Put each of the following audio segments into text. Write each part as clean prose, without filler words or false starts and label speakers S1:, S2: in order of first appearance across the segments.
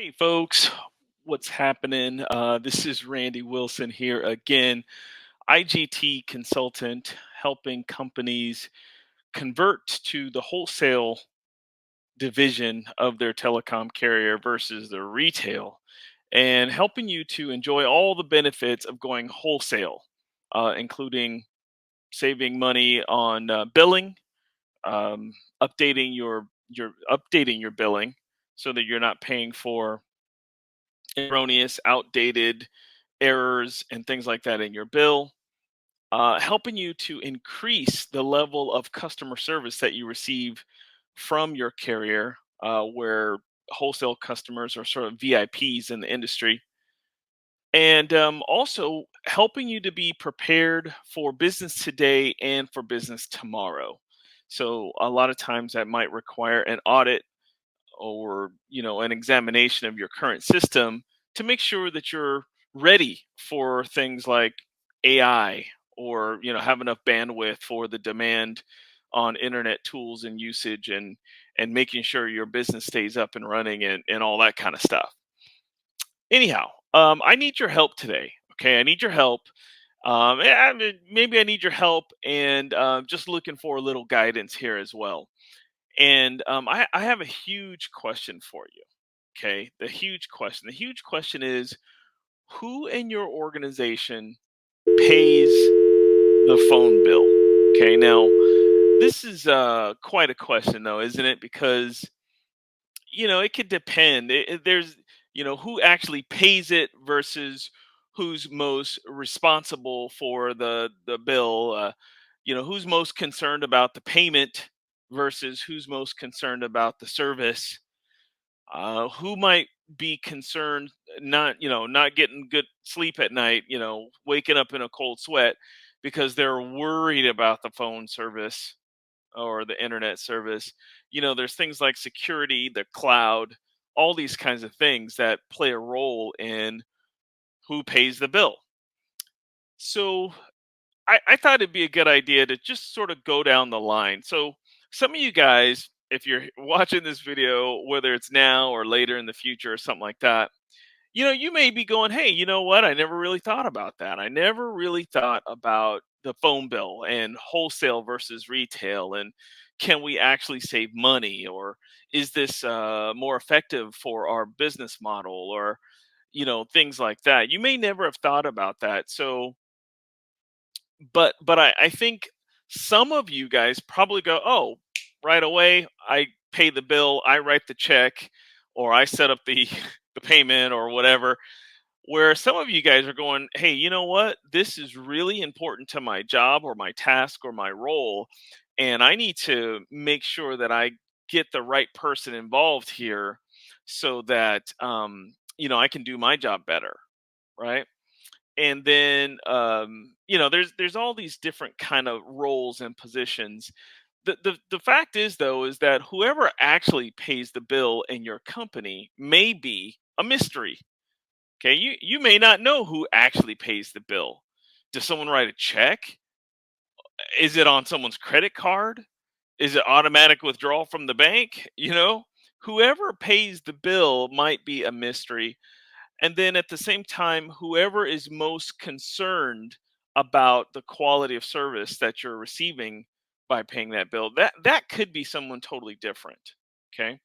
S1: Hey, folks, what's happening? This is Randy Wilson here again, IGT consultant, helping companies convert to the wholesale division of their telecom carrier versus the retail, and helping you to enjoy all the benefits of going wholesale, including saving money on billing, um, updating your billing so that you're not paying for erroneous, outdated errors and things like that in your bill, helping you to increase the level of customer service that you receive from your carrier, where wholesale customers are sort of VIPs in the industry, and also helping you to be prepared for business today and for business tomorrow. So a lot of times that might require an audit or an examination of your current system to make sure that you're ready for things like AI, or have enough bandwidth for the demand on internet tools and usage, and making sure your business stays up and running, and all that kind of stuff. Anyhow, I need your help today. Okay, I need your help. Maybe I need your help, and just looking for a little guidance here as well. And I have a huge question for you. Okay. The huge question. The huge question is, who in your organization pays the phone bill? Okay. Now, this is quite a question, though, isn't it? Because, it could depend. There's, who actually pays it versus who's most responsible for the bill. Who's most concerned about the payment versus who's most concerned about the service. Who might be concerned not getting good sleep at night, waking up in a cold sweat because they're worried about the phone service or the internet service. There's things like security, the cloud, all these kinds of things that play a role in who pays the bill. So I thought it'd be a good idea to just sort of go down the line. So, some of you guys, if you're watching this video, whether it's now or later in the future or something like that, you may be going, hey, you know what? I never really thought about that. I never really thought about the phone bill and wholesale versus retail. And can we actually save money? Or is this more effective for our business model? Or, things like that. You may never have thought about that. So, but I think some of you guys probably go, "Oh, right away, I pay the bill, I write the check, or I set up the the payment or whatever." Where some of you guys are going, "Hey, you know what? This is really important to my job or my task or my role, and I need to make sure that I get the right person involved here so that I can do my job better." Right? And then there's all these different kind of roles and positions. The fact is, though, is that whoever actually pays the bill in your company may be a mystery. Okay, you may not know who actually pays the bill. Does someone write a check? Is it on someone's credit card? Is it automatic withdrawal from the bank? Whoever pays the bill might be a mystery. And then at the same time, whoever is most concerned about the quality of service that you're receiving by paying that bill, that could be someone totally different. Okay.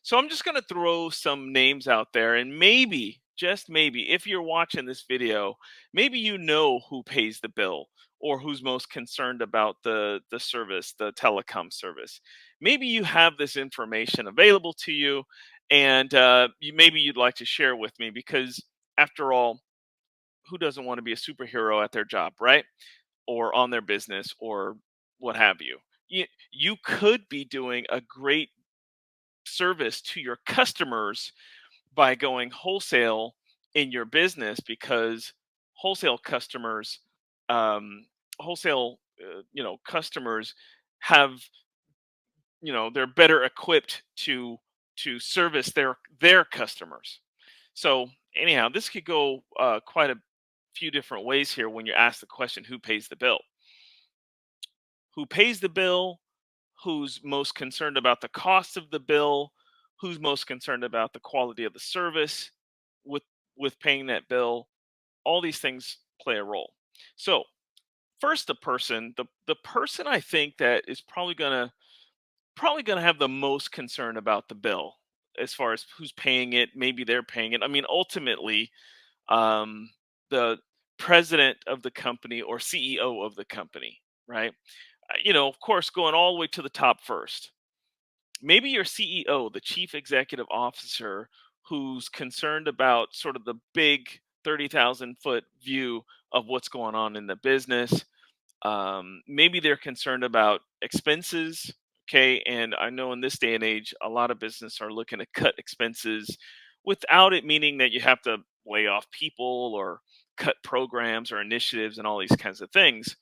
S1: So I'm just going to throw some names out there, and maybe, just maybe, if you're watching this video, maybe you know who pays the bill or who's most concerned about the service, the telecom service. Maybe you have this information available to you, and maybe you'd like to share with me, because after all, who doesn't want to be a superhero at their job, right? Or on their business, or what have you. You could be doing a great service to your customers by going wholesale in your business, because wholesale customers wholesale customers have, they're better equipped to service their customers. So anyhow, this could go quite a few different ways here when you ask the question, who pays the bill? Who pays the bill? Who's most concerned about the cost of the bill? who's most concerned about the quality of the service with paying that bill. All these things play a role. So first, the person I think that is probably gonna have the most concern about the bill as far as who's paying it. Maybe they're paying it. I mean, ultimately, um, the president of the company or CEO of the company, right? Of course, going all the way to the top first. Maybe your CEO, the chief executive officer, who's concerned about sort of the big 30,000-foot view of what's going on in the business. Maybe they're concerned about expenses. Okay. And I know in this day and age, a lot of business are looking to cut expenses without it meaning that you have to lay off people or cut programs or initiatives and all these kinds of things.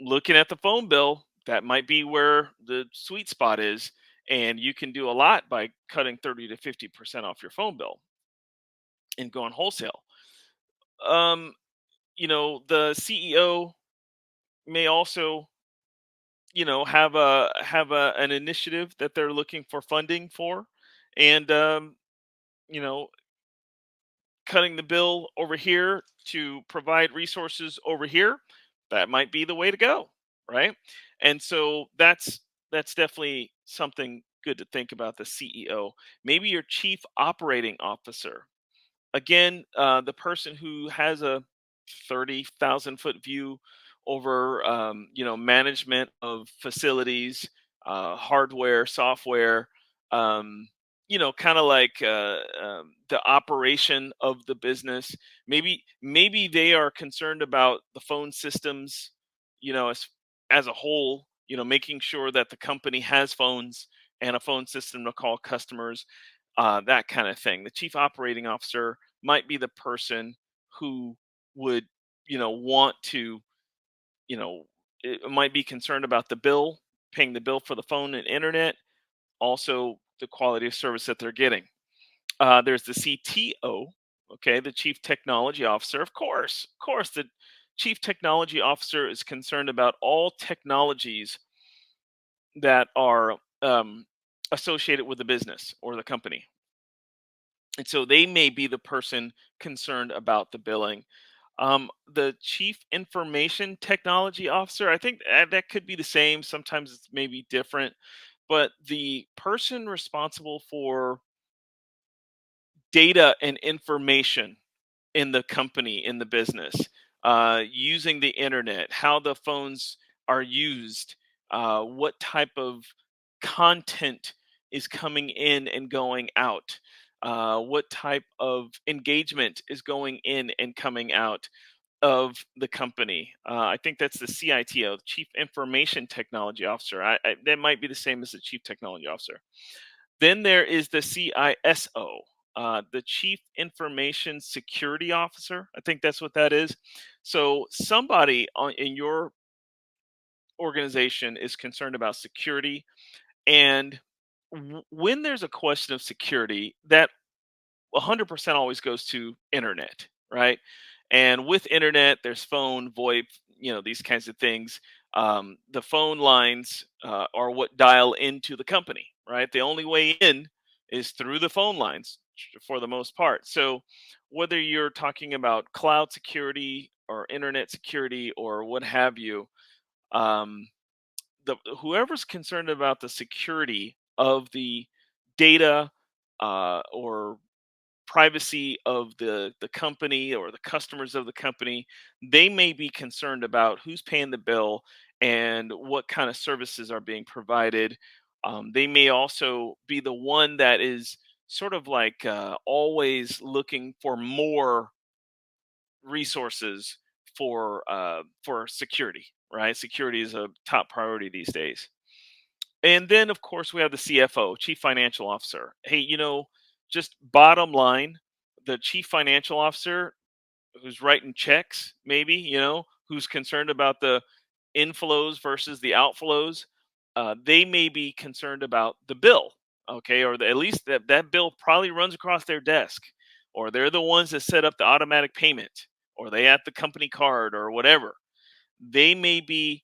S1: Looking at the phone bill, that might be where the sweet spot is. And you can do a lot by cutting 30 to 50% off your phone bill and going wholesale. Um, the CEO may also have an initiative that they're looking for funding for, and you know cutting the bill over here to provide resources over here, that might be the way to go, right? And so that's definitely something good to think about. The CEO, maybe your chief operating officer, again, the person who has a 30,000-foot view over, management of facilities, hardware, software, kind of like the operation of the business. Maybe they are concerned about the phone systems, as a whole. Making sure that the company has phones and a phone system to call customers, that kind of thing. The chief operating officer might be the person who would, want to, you know, it might be concerned about the bill, paying the bill for the phone and internet, also the quality of service that they're getting. There's the CTO, okay, the chief technology officer. Of course, the chief technology officer is concerned about all technologies that are associated with the business or the company. And so they may be the person concerned about the billing. The chief information technology officer, I think that could be the same. Sometimes it's maybe different, but the person responsible for data and information in the company, in the business, using the internet, how the phones are used, what type of content is coming in and going out, what type of engagement is going in and coming out of the company. I think that's the CITO, Chief Information Technology Officer. That might be the same as the Chief Technology Officer. Then there is the CISO, the Chief Information Security Officer. I think that's what that is. So somebody in your organization is concerned about security, and when there's a question of security, that 100% always goes to internet, right? And with internet, there's phone, VoIP, these kinds of things. The phone lines are what dial into the company, right? The only way in is through the phone lines for the most part. So whether you're talking about cloud security or internet security or what have you, um, whoever's concerned about the security of the data, or privacy of the company or the customers of the company, they may be concerned about who's paying the bill and what kind of services are being provided. They may also be the one that is sort of like always looking for more resources for security. Right, security is a top priority these days. And then, of course, we have the CFO, Chief Financial Officer. Hey, just bottom line, the Chief Financial Officer who's writing checks, maybe, who's concerned about the inflows versus the outflows, they may be concerned about the bill, okay, or at least that bill probably runs across their desk, or they're the ones that set up the automatic payment, or they have the company card or whatever. They may be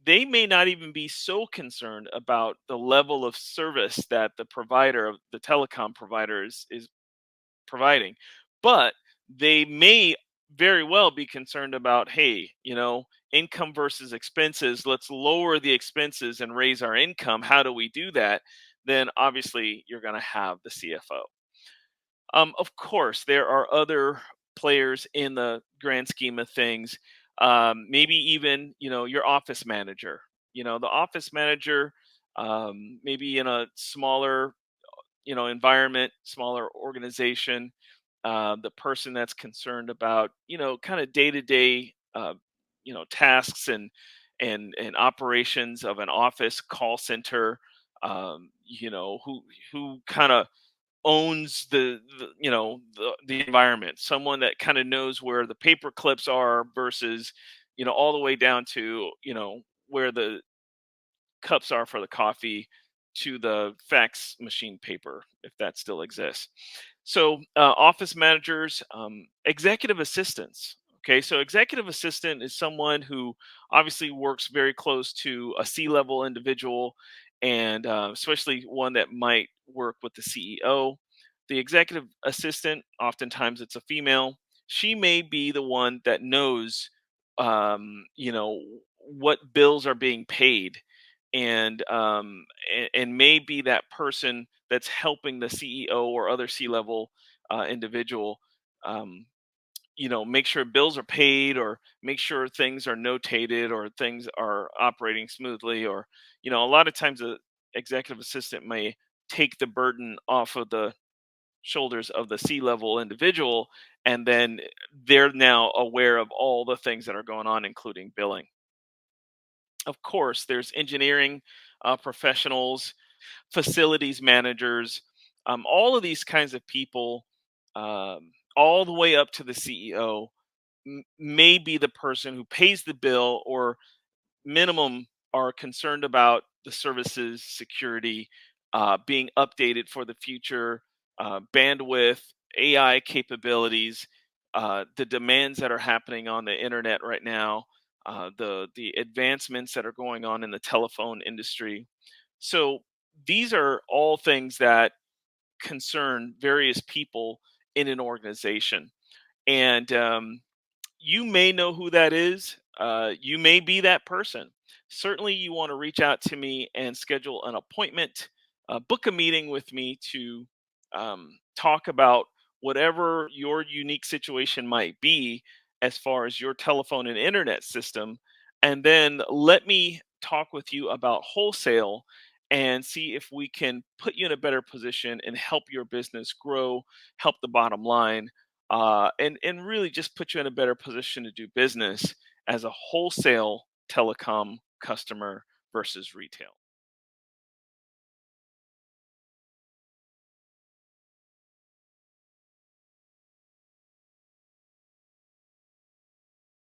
S1: They may not even be so concerned about the level of service that the provider of the telecom provider is providing. But they may very well be concerned about, hey, income versus expenses. Let's lower the expenses and raise our income. How do we do that? Then obviously you're going to have the CFO. Of course, there are other players in the grand scheme of things. Maybe even your office manager. The office manager, maybe in a smaller environment, smaller organization, the person that's concerned about kind of day to day tasks and operations of an office call center. Who kind of owns the environment, someone that kind of knows where the paper clips are versus all the way down to where the cups are for the coffee to the fax machine paper, if that still exists. So, office managers, executive assistants. Okay, so executive assistant is someone who obviously works very close to a C-level individual, and especially one that might work with the CEO. The executive assistant, oftentimes it's a female. She may be the one that knows, what bills are being paid, and may be that person that's helping the CEO or other C-level individual, um, make sure bills are paid, or make sure things are notated, or things are operating smoothly, or a lot of times the executive assistant may take the burden off of the shoulders of the C-level individual, and then they're now aware of all the things that are going on, including billing. Of course, there's engineering professionals, facilities managers, all of these kinds of people, all the way up to the CEO, may be the person who pays the bill, or minimum are concerned about the services security being updated for the future, bandwidth, AI capabilities, the demands that are happening on the internet right now, the advancements that are going on in the telephone industry. So these are all things that concern various people in an organization, and you may know who that is. You may be that person. Certainly, you want to reach out to me and schedule an appointment, book a meeting with me to talk about whatever your unique situation might be as far as your telephone and internet system. And then let me talk with you about wholesale and see if we can put you in a better position and help your business grow, help the bottom line, and really just put you in a better position to do business as a wholesale telecom customer versus retail.